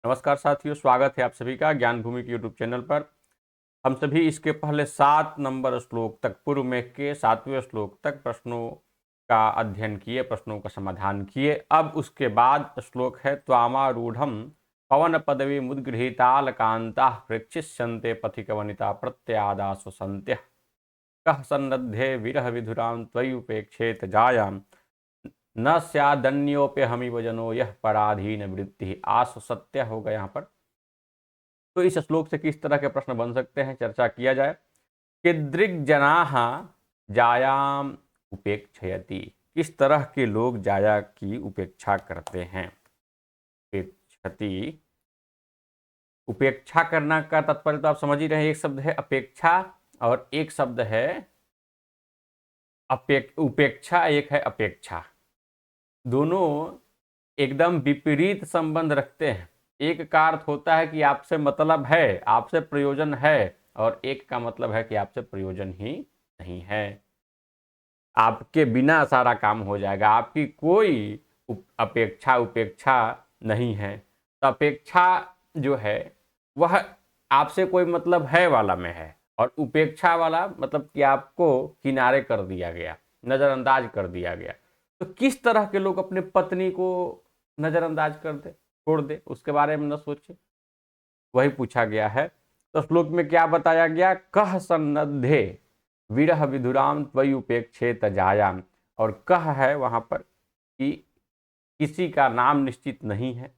नमस्कार साथियों, स्वागत है आप सभी का ज्ञान भूमि के यूट्यूब चैनल पर। हम सभी इसके पहले 7 नंबर श्लोक तक, पूर्व में के 7वें श्लोक तक प्रश्नों का अध्ययन किए, प्रश्नों का समाधान किए। अब उसके बाद श्लोक है त्वामारूढ़म पवन पदवी मुद्गृहीताल कांता प्रेक्षिष्यन्ते पथिकवनिता प्रत्यादासु सन्त्यः कः सन्नद्धे विरह विधुरां त्वयि उपेक्षेत जायां न स्यादन्योप्य हमिव जनो यह पराधीन वृत्ति। आसु सत्य होगा यहाँ पर। तो इस श्लोक से किस तरह के प्रश्न बन सकते हैं, चर्चा किया जाए। कि दृग्जनाः जायाम उपेक्षयति, किस तरह के लोग जाया की उपेक्षा करते हैं। उपेक्षति, उपेक्षा करना का तात्पर्य तो आप समझ ही रहे हैं। एक शब्द है अपेक्षा और एक शब्द है उपेक्षा, एक है अपेक्षा। दोनों एकदम विपरीत संबंध रखते हैं। एक का अर्थ होता है कि आपसे मतलब है, आपसे प्रयोजन है, और एक का मतलब है कि आपसे प्रयोजन ही नहीं है, आपके बिना सारा काम हो जाएगा, आपकी कोई अपेक्षा उपेक्षा नहीं है। तो अपेक्षा जो है वह आपसे कोई मतलब है वाला में है, और उपेक्षा वाला मतलब कि आपको किनारे कर दिया गया, नज़रअंदाज कर दिया गया। तो किस तरह के लोग अपने पत्नी को नज़रअंदाज कर दे, छोड़ दे, उसके बारे में न सोचे, वही पूछा गया है। तो श्लोक में क्या बताया गया, कह सन्नद्धे विरह विधुराम त्वयि उपेक्षेत जायाम। और कह है वहां पर कि किसी का नाम निश्चित नहीं है,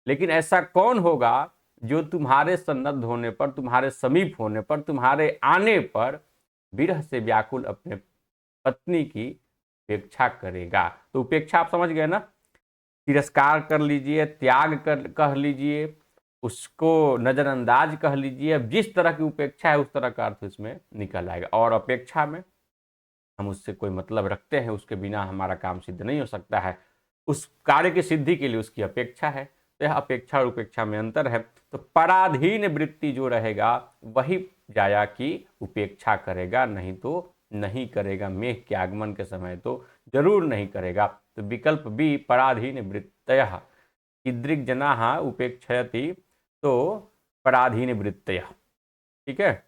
लेकिन ऐसा कौन होगा जो तुम्हारे सन्नद्ध होने पर, तुम्हारे समीप होने पर, तुम्हारे आने पर विरह से व्याकुल अपने पत्नी की उपेक्षा करेगा। तो उपेक्षा आप समझ गए ना, तिरस्कार कर लीजिए, त्याग कर कह लीजिए, उसको नज़रअंदाज कह लीजिए। अब जिस तरह की उपेक्षा है उस तरह का अर्थ इसमें निकल आएगा। और अपेक्षा में हम उससे कोई मतलब रखते हैं, उसके बिना हमारा काम सिद्ध नहीं हो सकता है, उस कार्य की सिद्धि के लिए उसकी अपेक्षा है। तो यह अपेक्षा और उपेक्षा में अंतर है। तो पराधीन वृत्ति जो रहेगा वही जाया की उपेक्षा करेगा, नहीं तो नहीं करेगा। मेघ के आगमन के समय तो जरूर नहीं करेगा। तो विकल्प बी, पराधीन वृत्तयः कीदृग्जनाः उपेक्षयति, तो पराधीन वृत्तयः। ठीक है।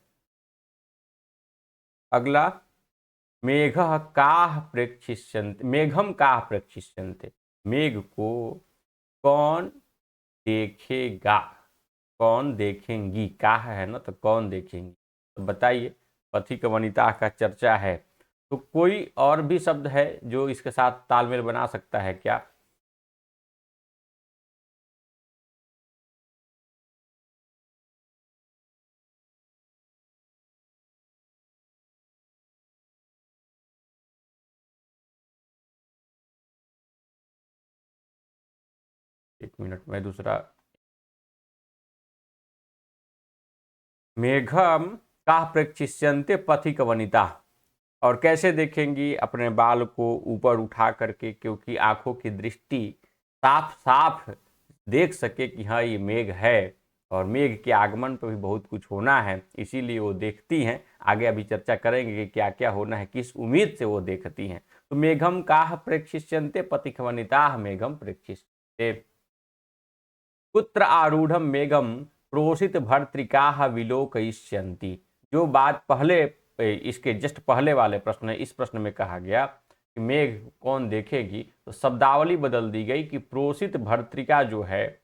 अगला, मेघः काः प्रेक्षिष्यन्ते, मेघम काः प्रेक्षिष्यन्ते, मेघ को कौन देखेगा, कौन देखेंगी, काह है ना, तो कौन देखेंगी। तो बताइए, पथिक वनिता का चर्चा है, तो कोई और भी शब्द है जो इसके साथ तालमेल बना सकता है क्या। 1 मिनट में दूसरा, मेघम काह प्रेक्षिष्यन्ते पथिक वनिता, और कैसे देखेंगी, अपने बाल को ऊपर उठा करके, क्योंकि आंखों की दृष्टि साफ साफ देख सके कि हाँ ये मेघ है, और मेघ के आगमन पर भी बहुत कुछ होना है, इसीलिए वो देखती हैं। आगे अभी चर्चा करेंगे कि क्या क्या होना है, किस उम्मीद से वो देखती हैं। तो मेघम काह प्रेक्षिष्यन्ते पथिकवनिता मेघम प्रेक्षिष्यन्ते, कुत्र आरूढ़ मेघम प्रोषित भर्तृकाः विलोकयिष्यन्ति। जो बात पहले, इसके जस्ट पहले वाले प्रश्न है, इस प्रश्न में कहा गया कि मेघ कौन देखेगी, तो शब्दावली बदल दी गई कि प्रोषित भर्तृका जो है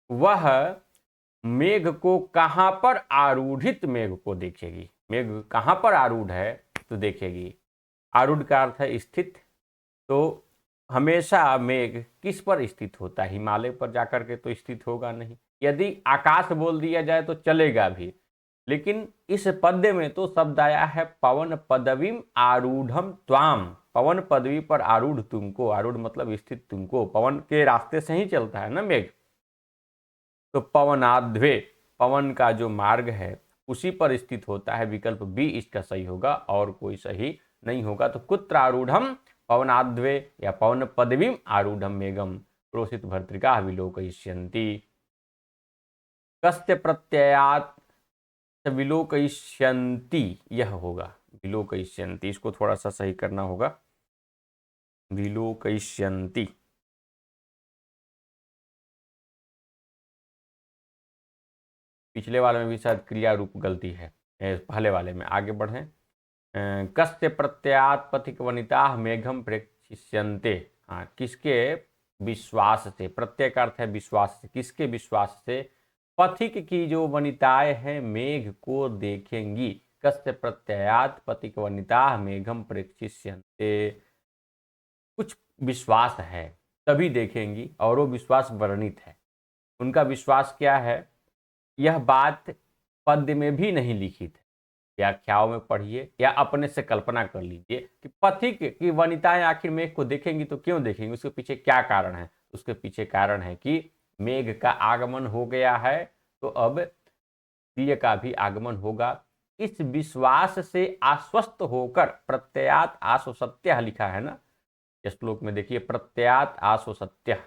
वह मेघ को कहां पर आरूढ़ित मेघ को देखेगी। मेघ कहां पर आरूढ़ है तो देखेगी। आरूढ़ का अर्थ है स्थित। तो हमेशा मेघ किस पर स्थित होता है, हिमालय पर जाकर के तो स्थित होगा नहीं। यदि आकाश बोल दिया जाए तो चलेगा भी, लेकिन इस पद्य में तो शब्द आया है पवन पदवीम आरूढ़म त्वाम, पवन पदवी पर आरूढ़ तुमको, आरूढ़ मतलब स्थित तुमको, पवन के रास्ते से ही चलता है ना मेघ। तो पवनाध्वे, पवन का जो मार्ग है उसी पर स्थित होता है। विकल्प बी इसका सही होगा, और कोई सही नहीं होगा। तो कुत्र आरूढ़म पवनाध्वे या पवन पदवीम आरूढ़म मेघम प्रोषित भर्तृका विलोकयिष्यन्ति। कस्य प्रत्ययात विलोकयिष्यन्ति, यह होगा विलोकयिष्यन्ति, इसको थोड़ा सा सही करना होगा, विलोकयिष्यन्ति। पिछले वाले में भी शायद क्रिया रूप गलती है, पहले वाले में। आगे बढ़ें। कस्य प्रत्ययात पथिक वनिता मेघम प्रेक्षिष्यन्ते। हाँ, किसके विश्वास से, प्रत्यय का अर्थ है विश्वास से, किसके विश्वास से पथिक की जो वनिताएं हैं मेघ को देखेंगी। कस्य प्रत्ययात पथिक वनिता मेघम प्रेक्षिष्यन्ते, कुछ विश्वास है तभी देखेंगी, और वो विश्वास वर्णित है। उनका विश्वास क्या है, यह बात पद्य में भी नहीं लिखित है, व्याख्याओं में पढ़िए या अपने से कल्पना कर लीजिए कि पथिक की वनिताएं आखिर मेघ को देखेंगी तो क्यों देखेंगी, उसके पीछे क्या कारण है। उसके पीछे कारण है कि मेघ का आगमन हो गया है, तो अब प्रिय का भी आगमन होगा। इस विश्वास से आश्वस्त होकर, प्रत्ययात आशो सत्य लिखा है ना इस श्लोक में, देखिए प्रत्ययात आशो सत्य,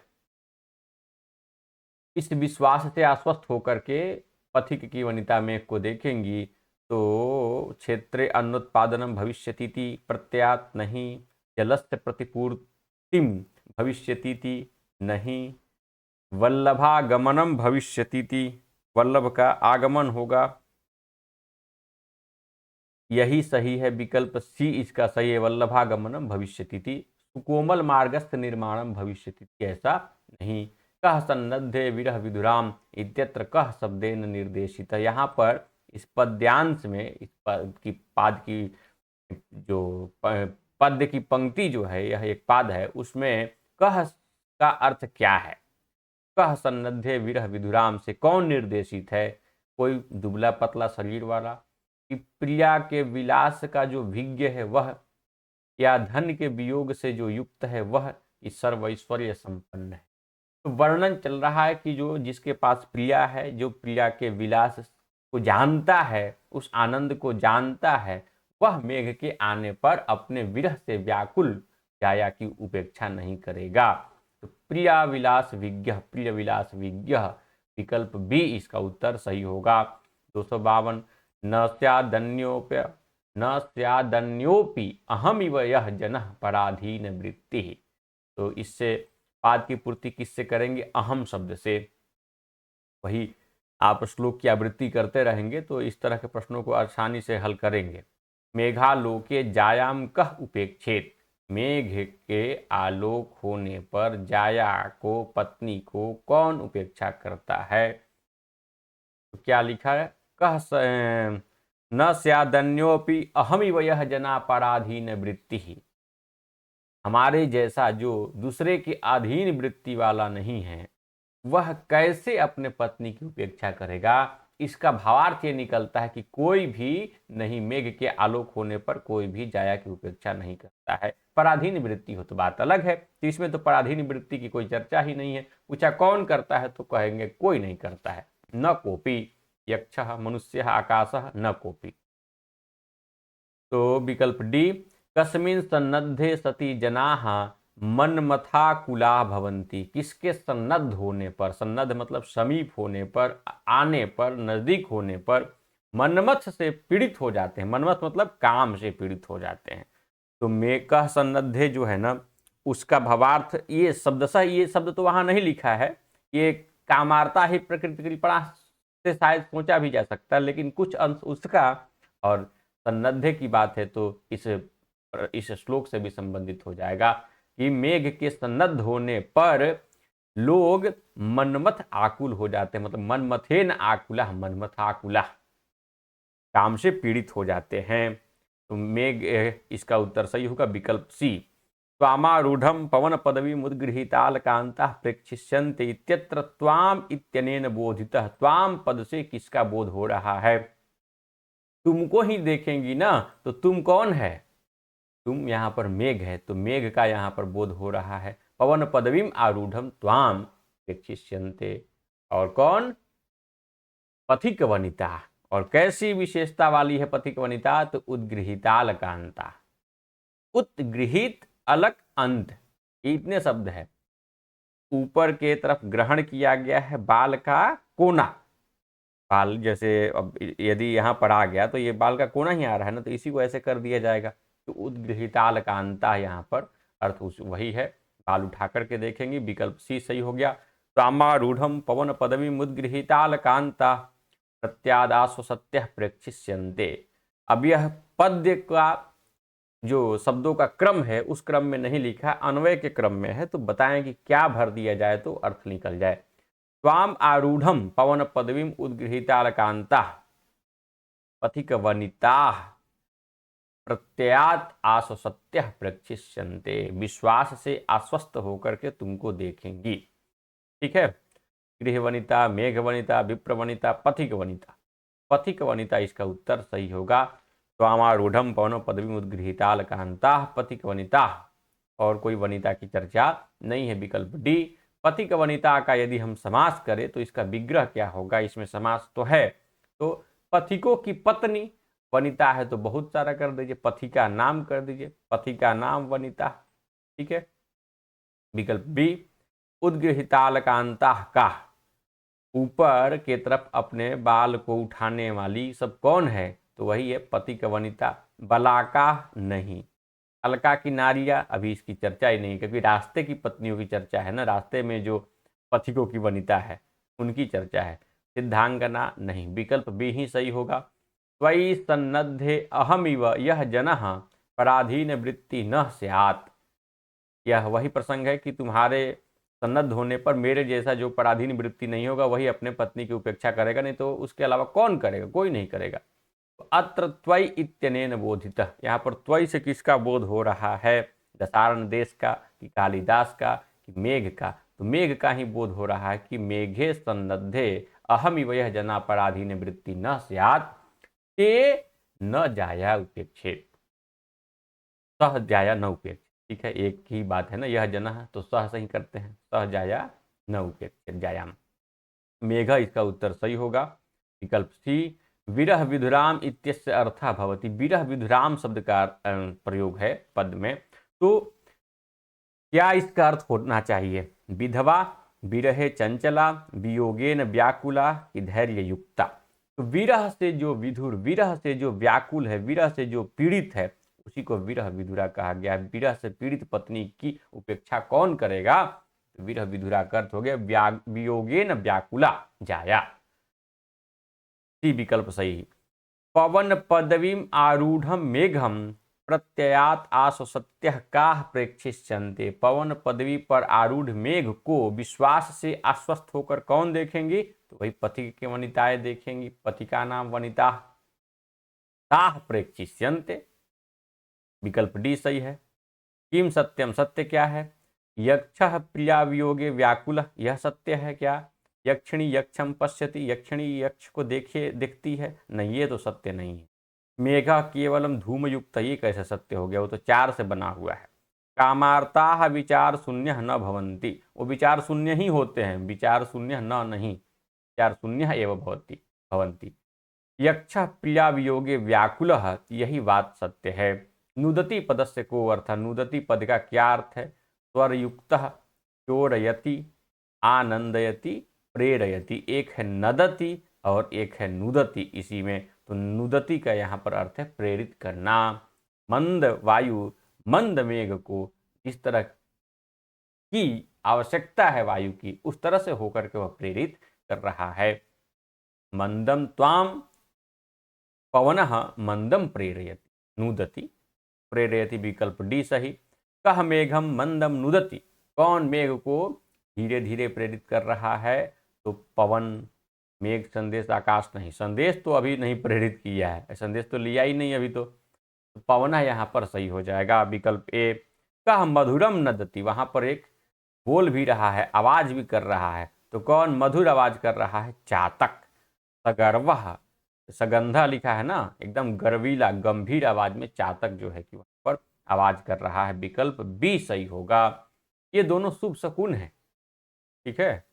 इस विश्वास से आश्वस्त होकर के पथिक की वनिता मेघ को देखेंगी तो क्षेत्रे अन्नोत्पादनम भविष्यतीति प्रत्ययात नहीं, जलस्य प्रतिपूर्तिम भविष्यतीति नहीं, वल्लभागमनम भविष्यतीति, वल्लभ का आगमन होगा। यही सही है, विकल्प सी इसका सही है, वल्लभागमनम भविष्यतीति। सुकोमल मार्गस्थ निर्माणम भविष्यतीति, ऐसा नहीं। कह सन्नद्धे विरह विधुराम इत्यत्र कह शब्देन निर्देशित। यहाँ पर इस पद्यांश में, इस पाद की जो पद्य की पंक्ति जो है, यह एक पाद है, उसमें कह का अर्थ क्या है। कह सन्नद्धे विरह विधुराम से कौन निर्देशित है, कोई दुबला पतला शरीर वाला, कि प्रिया के विलास का जो विज्ञ है वह, या धन के वियोग से जो युक्त है वह, इस सर्वैश्वर्य संपन्न है। तो वर्णन चल रहा है कि जो जिसके पास प्रिया है, जो प्रिया के विलास को जानता है, उस आनंद को जानता है, वह मेघ के आने पर अपने विरह से व्याकुल जाया की उपेक्षा नहीं करेगा। तो प्रिया विलास विज्ञ, प्रिय विलास विज्ञ, विकल्प बी इसका उत्तर सही होगा। 252 न स्यादन्योप्य न स्यादन्योपि अहमिव यह जनः पराधीन वृत्ति। तो इससे पाद की पूर्ति किससे करेंगे, अहम शब्द से। वही आप श्लोक की आवृत्ति करते रहेंगे तो इस तरह के प्रश्नों को आसानी से हल करेंगे। मेघालोके जायाम कह उपेक्षेत, मेघ के आलोक होने पर जाया को, पत्नी को कौन उपेक्षा करता है। तो क्या लिखा है, कह न स्यादन्योपि अहमिव यह जना पराधीन वृत्ति। हमारे जैसा जो दूसरे के अधीन वृत्ति वाला नहीं है, वह कैसे अपने पत्नी की उपेक्षा करेगा। इसका भावार्थ ये निकलता है कि कोई भी नहीं, मेघ के आलोक होने पर कोई भी जाया की उपेक्षा नहीं करता है। पराधीन वृत्ति हो तो बात अलग है, तो इसमें तो पराधीन वृत्ति की कोई चर्चा ही नहीं है। पूछा कौन करता है, तो कहेंगे कोई नहीं करता है। न कोपी यक्षः मनुष्यः आकाशः न कोपी। तो विकल्प डी, कस्मिन् सन्नद्धे सति जनाः मनमथाकुला भवन्ति। किसके सन्नद्ध होने पर, सन्नद्ध मतलब समीप होने पर, आने पर, नजदीक होने पर मनमथ से पीड़ित हो जाते हैं। मनमथ मतलब काम से पीड़ित हो जाते हैं। तो मेकह सन्नद्धे जो है ना, उसका भावार्थ ये शब्दशः, ये शब्द तो वहां नहीं लिखा है, ये कामार्ता ही प्रकृति कृपणा से शायद सोचा भी जा सकता है, लेकिन कुछ अंश उसका और सन्नद्धे की बात है तो इस श्लोक से भी संबंधित हो जाएगा कि मेघ के सन्नद्ध होने पर लोग मनमथ आकुल हो जाते हैं, मतलब मनमथेन आकुला, मनमथ आकुला, काम से पीड़ित हो जाते हैं। तो मेघ इसका उत्तर सही होगा, विकल्प सी। त्वामारूढ़ पवन पदवी मुद्गृहीताल कांता प्रेक्षिष्यन्ते इत्यत्र त्वाम इत्यनेन बोधितः। त्वाम पद से किसका बोध हो रहा है, तुमको ही देखेंगी ना, तो तुम कौन है, तुम यहाँ पर मेघ है, तो मेघ का यहाँ पर बोध हो रहा है। पवन पदवीम आरूढ़म त्वाम प्रेक्षिष्यन्ते, और कौन, पथिक वनिता। और कैसी विशेषता वाली है पथिक वनिता, तो उद्गृहिताल कांता। उत्गृहित अलक अंत, इतने शब्द है। ऊपर के तरफ ग्रहण किया गया है बाल का कोना, बाल जैसे अब यदि यहाँ पर आ गया तो ये बाल का कोना ही आ रहा है ना, तो इसी को ऐसे कर दिया जाएगा। तो उद्गृहिताल कांता यहाँ पर अर्थ वही है, बाल उठा करके देखेंगे, विकल्प सी सही हो गया। तामारूढ़ पवन पदवी मुद्गृहिताल कांता प्रत्यादासो सत्यः प्रेक्षिष्यन्ते। अब यह पद्य का जो शब्दों का क्रम है उस क्रम में नहीं लिखा, अन्वय के क्रम में है, तो बताएं कि क्या भर दिया जाए तो अर्थ निकल जाए। त्वाम आरूढ़म पवन पदवीम उद्गृहीतालकांता पथिक वनिता प्रत्यात आस सत्य प्रक्षिष्यन्ते। विश्वास से आश्वस्त होकर के तुमको देखेंगी। ठीक है, गृह वनिता, मेघ वनिता, विप्र वनिता, पथिक वनिता। पथिक वनिता इसका उत्तर सही होगा। त्वामारूढ़ पवन पदवी उद्गृहीताल कांता पथिक वनिता, और कोई वनिता की चर्चा नहीं है। विकल्प डी पथिक वनिता का यदि हम समास करें तो इसका विग्रह क्या होगा, इसमें समास तो है, तो पथिकों की पत्नी, वनिता है तो बहुत सारा कर दीजिए, पथिका नाम कर दीजिए, पथिका नाम वनिता। ठीक है, विकल्प बी उद्गृहितालकांता का, ऊपर के तरफ अपने बाल को उठाने वाली सब कौन है, तो वही है पथिक वनिता, बलाका नहीं। अलका की नारियां अभी इसकी चर्चा ही नहीं, क्योंकि रास्ते की पत्नियों की चर्चा है ना, रास्ते में जो पथिकों की वनिता है उनकी चर्चा है। सिद्धांगना नहीं, विकल्प बी ही सही होगा। त्वयि सन्नद्धे अहमिव यह जनः पराधीन वृत्ति न स्यात्। यह वही प्रसंग है कि तुम्हारे सन्नद्ध होने पर मेरे जैसा जो पराधीन वृत्ति नहीं होगा वही अपने पत्नी की उपेक्षा करेगा, नहीं तो उसके अलावा कौन करेगा, कोई नहीं करेगा। अत्र त्वयि इत्यनेन बोधित, यहाँ पर त्वयि से किसका बोध हो रहा है, दशारण देश का कि कालिदास का कि मेघ का, तो मेघ का ही बोध हो रहा है कि मेघे सन्नद्धे अहमिव यः जना पराधीन वृत्ति न स्यात् ते न जाया उपेक्षेत। सह जाया न उपेक्षित। ठीक है, एक ही बात है ना, यह जना तो सह से ही करते हैं, सह जाया न उपेक्षित, जायाम। मेघ इसका उत्तर सही होगा। विकल्प सी विरह विधुराम इत्यस्य अर्थः भवति। विरह विधुराम शब्द का प्रयोग है पद में, तो क्या इसका अर्थ होना चाहिए, विधवा, विरहे चंचला, वियोगेन व्याकुला कि धैर्य युक्ता। तो विरह से जो विधुर, विरह से जो व्याकुल है, विरह से जो पीड़ित है, उसी को विरह विधुरा कहा गया है। विरह से पीड़ित पत्नी की उपेक्षा कौन करेगा, तो विरह विधुरा का अर्थ हो गया वियोगेन व्याकुला जाया। सी विकल्प सही। पवन पदवीम आरूढ़ मेघम प्रत्ययात आस सत्य का प्रेक्षिष्यन्ते। पवन पदवी पर आरूढ़ मेघ को विश्वास से आश्वस्त होकर कौन देखेंगी, तो वही पथिक के वनिताएं देखेंगी, पथिका नाम वनिता। ताह प्रेक्षिष्यन्ते, विकल्प डी सही है। किम सत्यम, सत्य क्या है, यक्षः प्रिया वियोगे व्याकुल, यह सत्य है क्या, यक्षिणी यक्षम पश्यति, यक्षिणी यक्ष को देखती है, नहीं ये तो सत्य नहीं है। मेघा केवलम धूमयुक्त, ये कैसे सत्य हो गया, वो तो चार से बना हुआ है। कामार्ता विचार शून्य न भवंती, वो विचार शून्य ही होते हैं, विचार शून्य न नहीं, विचार शून्य एवं भवंती। यक्ष प्रिया वियोगे व्याकुल, यही बात सत्य है। नुदति पदस्य को अर्थ, नुदति पद का क्या अर्थ है, स्वरयुक्त, चोरयति, आनंदयति, प्रेरयति। एक है नदति और एक है नुदति इसी में, तो नुदति का यहाँ पर अर्थ है प्रेरित करना। मंद वायु मंद मेघ को जिस तरह की आवश्यकता है वायु की, उस तरह से होकर के वह प्रेरित कर रहा है। मंदम त्वाम पवनः मंदम प्रेरयति नुदति, प्रेरयति विकल्प डी सही। कह मेघम मंदम नुदति, कौन मेघ को धीरे धीरे प्रेरित कर रहा है, तो पवन। मेघ संदेश आकाश नहीं, संदेश तो अभी नहीं प्रेरित किया है, संदेश तो लिया ही नहीं अभी, तो पवन यहाँ पर सही हो जाएगा। विकल्प ए। कह मधुरम नदति, वहां पर एक बोल भी रहा है, आवाज भी कर रहा है, तो कौन मधुर आवाज कर रहा है, चातक। सगर्वः, सगंधा लिखा है ना, एकदम गर्वीला गंभीर आवाज में चातक जो है कि वहां पर आवाज कर रहा है। विकल्प बी सही होगा। ये दोनों शुभ शकुन है। ठीक है,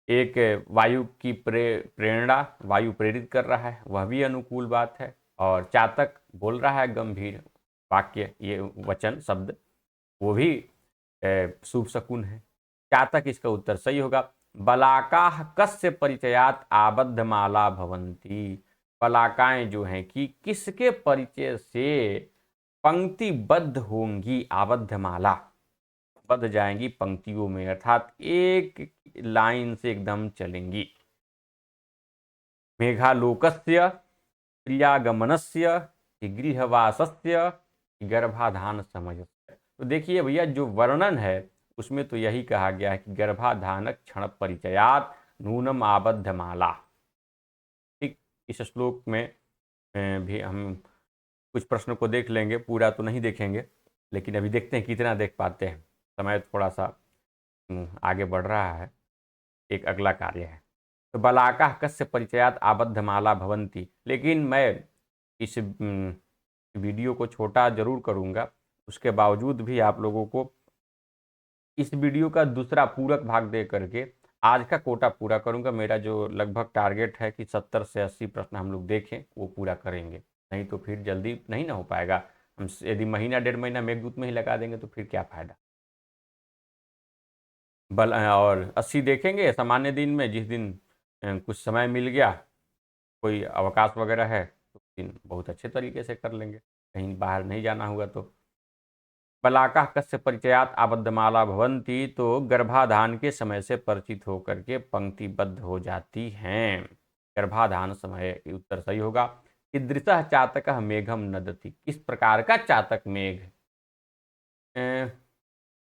एक वायु की प्रेरणा, वायु प्रेरित कर रहा है, वह भी अनुकूल बात है, और चातक बोल रहा है गंभीर वाक्य, ये वचन शब्द, वो भी शुभ शकुन है। चातक इसका उत्तर सही होगा। बलाकाः कस्य परिचयात आबद्ध माला भवंती। बलाकाएं जो हैं कि किसके परिचय से पंक्तिबद्ध होंगी, आबद्ध माला, बध जाएंगी पंक्तियों में, अर्थात एक लाइन से एकदम चलेंगी। मेघालोकस्य प्रियागमनस्य कि गृहवासस्य कि गर्भाधान समयस्य। तो देखिए भैया, जो वर्णन है उसमें तो यही कहा गया है कि गर्भाधानक क्षण परिचयात नूनम आबद्ध माला। ठीक, इस श्लोक में भी हम कुछ प्रश्नों को देख लेंगे, पूरा तो नहीं देखेंगे, लेकिन अभी देखते हैं कितना देख पाते हैं। समय थोड़ा सा आगे बढ़ रहा है। एक अगला कार्य है, तो बलाका कस्य परिचयात आबद्ध माला भवंती। लेकिन मैं इस वीडियो को छोटा जरूर करूँगा, उसके बावजूद भी आप लोगों को इस वीडियो का दूसरा पूरक भाग दे करके आज का कोटा पूरा करूंगा। मेरा जो लगभग टारगेट है कि 70 से 80 प्रश्न हम लोग देखें, वो पूरा करेंगे। नहीं तो फिर जल्दी नहीं ना हो पाएगा। हम यदि महीना 1.5 महीना मेघदूत में ही लगा देंगे तो फिर क्या फायदा। और 80 देखेंगे सामान्य दिन में, जिस दिन कुछ समय मिल गया, कोई अवकाश वगैरह है, तो उस दिन बहुत अच्छे तरीके से कर लेंगे, कहीं बाहर नहीं जाना हुआ तो। बलाका कस्य परिचयात आबद्धमाला भवंती, तो गर्भाधान के समय से परिचित होकर के पंक्तिबद्ध हो जाती हैं। गर्भाधान समय उत्तर सही होगा। कीदृशः चातकः मेघम नदति, किस प्रकार का चातक मेघ।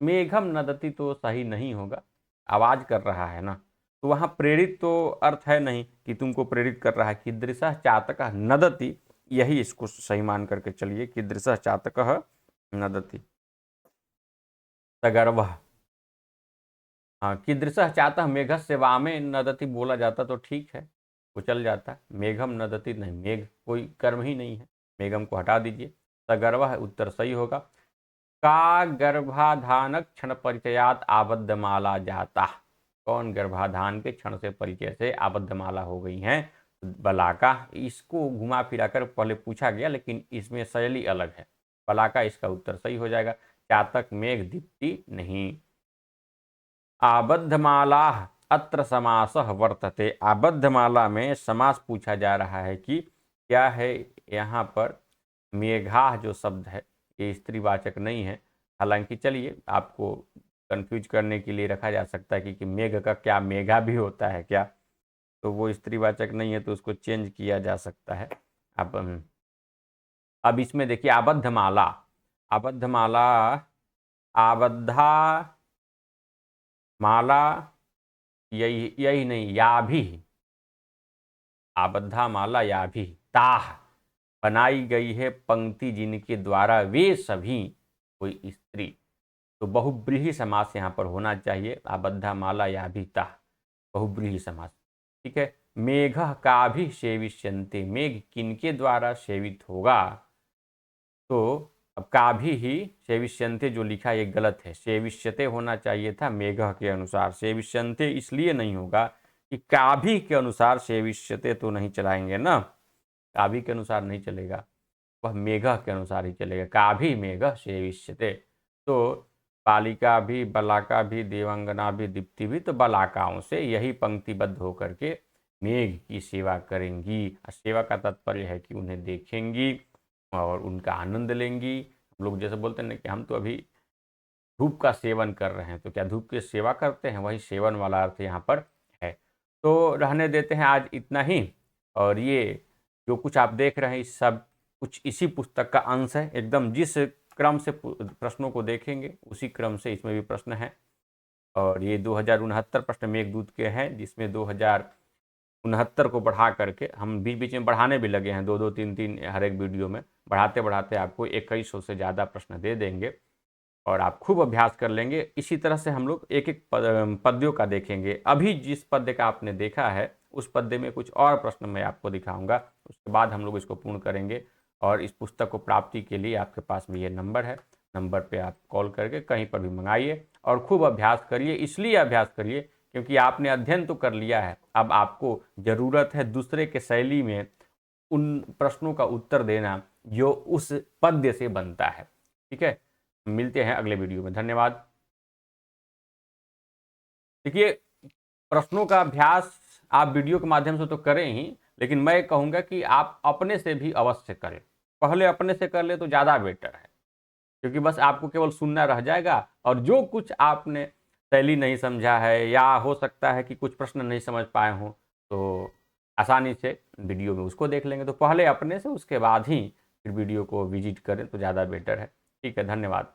मेघम नदति तो सही नहीं होगा, आवाज कर रहा है ना, तो वहां प्रेरित तो अर्थ है नहीं कि तुमको प्रेरित कर रहा है। कीदृशः चातकः नदति, यही इसको सही मान करके चलिए। कीदृशः चातकः नदति सगर्व। हाँ, कीदृशः चातः मेघस्य वामे नदति बोला जाता तो ठीक है, वो चल जाता। मेघम नदति नहीं, मेघ कोई कर्म ही नहीं है, मेघम को हटा दीजिए। सगर्व है उत्तर सही होगा। का गर्भाधानक क्षण परिचयात आबद्ध माला जाता, कौन गर्भाधान के क्षण से परिचय से आबद्ध माला हो गई हैं। बलाका, इसको घुमा फिरा कर पहले पूछा गया, लेकिन इसमें शैली अलग है। बलाका इसका उत्तर सही हो जाएगा। चातक मेघ दीप्ति नहीं। आबद्धमाला अत्र समासः वर्तते, आबद्धमाला में समास पूछा जा रहा है कि क्या है। यहाँ पर मेघा जो शब्द है ये स्त्रीवाचक नहीं है। हालांकि चलिए, आपको कंफ्यूज करने के लिए रखा जा सकता है कि मेघ का क्या मेघा भी होता है क्या, तो वो स्त्रीवाचक नहीं है, तो उसको चेंज किया जा सकता है। अब इसमें देखिए आबद्धमाला, आबद्धमाला, आबद्धा माला, यही यही नहीं, या भी आबद्धा माला या भी ताह, बनाई गई है पंक्ति जिनके द्वारा वे सभी कोई स्त्री। तो बहुब्रीहि समास यहाँ पर होना चाहिए। आबद्धा माला या भी ताह, बहुब्रीहि समास। ठीक है। मेघ का भी सेविष्यन्ते, मेघ किनके द्वारा सेवित होगा। तो अब का भी सेविष्यन्ते जो लिखा ये गलत है, सेविष्यते होना चाहिए था मेघ के अनुसार। सेविष्यन्ते इसलिए नहीं होगा कि काभी के अनुसार सेविष्यते तो नहीं चलाएंगे ना, काभी के अनुसार नहीं चलेगा, वह मेघ के अनुसार ही चलेगा। काभी मेघ सेविष्यते, तो बालिका भी, बलाका भी, देवांगना भी, दीप्ति भी, तो बलाकाओं से यही पंक्तिबद्ध होकर के मेघ की सेवा करेंगी। सेवा का तात्पर्य है कि उन्हें देखेंगी और उनका आनंद लेंगी। हम लोग जैसे बोलते हैं ना कि हम तो अभी धूप का सेवन कर रहे हैं, तो क्या धूप की सेवा करते हैं, वही सेवन वाला अर्थ यहाँ पर है। तो रहने देते हैं आज इतना ही। और ये जो कुछ आप देख रहे हैं इस सब कुछ इसी पुस्तक का अंश है। एकदम जिस क्रम से प्रश्नों को देखेंगे उसी क्रम से इसमें भी प्रश्न है। और ये 2069 प्रश्न मेघदूत के हैं, जिसमें 2069 को बढ़ा करके हम बीच बीच में बढ़ाने भी लगे हैं, 2-2, 3-3 हर एक वीडियो में बढ़ाते बढ़ाते आपको 2100 से ज़्यादा प्रश्न दे देंगे। और आप खूब अभ्यास कर लेंगे। इसी तरह से हम लोग एक एक पद्यों का देखेंगे। अभी जिस पद्य का आपने देखा है उस पद्य में कुछ और प्रश्न मैं आपको दिखाऊंगा, उसके बाद हम लोग इसको पूर्ण करेंगे। और इस पुस्तक को प्राप्ति के लिए आपके पास में ये नंबर है, नंबर पे आप कॉल करके कहीं पर भी मंगाइए और खूब अभ्यास करिए। इसलिए अभ्यास करिए क्योंकि आपने अध्ययन तो कर लिया है, अब आपको ज़रूरत है दूसरे के शैली में उन प्रश्नों का उत्तर देना जो उस पद्य से बनता है। ठीक है, मिलते हैं अगले वीडियो में। धन्यवाद। देखिए, प्रश्नों का अभ्यास आप वीडियो के माध्यम से तो करें ही, लेकिन मैं कहूँगा कि आप अपने से भी अवश्य करें। पहले अपने से कर ले तो ज़्यादा बेटर है, क्योंकि बस आपको केवल सुनना रह जाएगा और जो कुछ आपने शैली नहीं समझा है या हो सकता है कि कुछ प्रश्न नहीं समझ पाए हों, तो आसानी से वीडियो में उसको देख लेंगे। तो पहले अपने से, उसके बाद ही फिर वीडियो को विजिट करें तो ज़्यादा बेटर है। ठीक है, धन्यवाद।